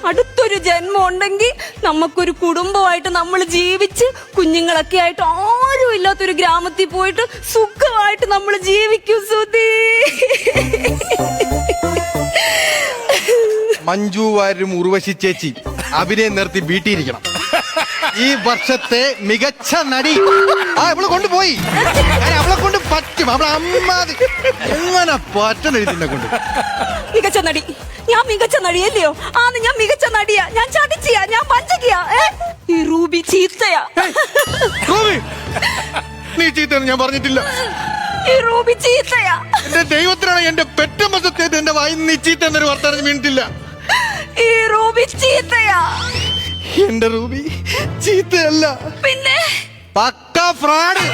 അടുത്തൊരു ജന്മം ഉണ്ടെങ്കിൽ നമുക്കൊരു കുടുംബമായിട്ട് നമ്മൾ ജീവിച്ച് കുഞ്ഞുങ്ങളൊക്കെ ആയിട്ട് ആരും ഇല്ലാത്തൊരു ഗ്രാമത്തിൽ പോയിട്ട് സുഖമായിട്ട് നമ്മൾ ജീവിക്കും സുധി. മഞ്ജു വാര്യരും ഉർവശി ചേച്ചി അഭിനയം നിർത്തി വീട്ടിയിരിക്കണം. ഈ വർഷത്തെ മികച്ച നടി അവളെ കൊണ്ടുപോയി. അവളെ കൊണ്ട് പറ്റും. അവളെ അമ്മാതി എങ്ങനെ പറ്റണം ഇതിനെ കൊണ്ട്. മികച്ച നടി, ഞാൻ മികച്ച നടിയല്ലയോ? ആന്ന് ഞാൻ മികച്ച നടിയാ. ഞാൻ ചതിച്ചിയാ, ഞാൻ വഞ്ചകിയാ. ഈ റൂബി ചീത്തയാ. നീ ചീത്തയെന്ന് ഞാൻ പറഞ്ഞിട്ടില്ല. ഈ റൂബി ചീത്തയാ. എന്റെ ദൈവത്തിനാണ് എന്റെ പെറ്റമ്മ സത്യത്തിൽ എന്റെ വായി നീ ചീത്ത എന്നൊരു വർത്തമാനം വീണിട്ടില്ല. ഈ റൂബി ചീത്തയാ. എന്റെ റൂബി ചീത്തയല്ല, പിന്നെ പക്ക ഫ്രോഡ്.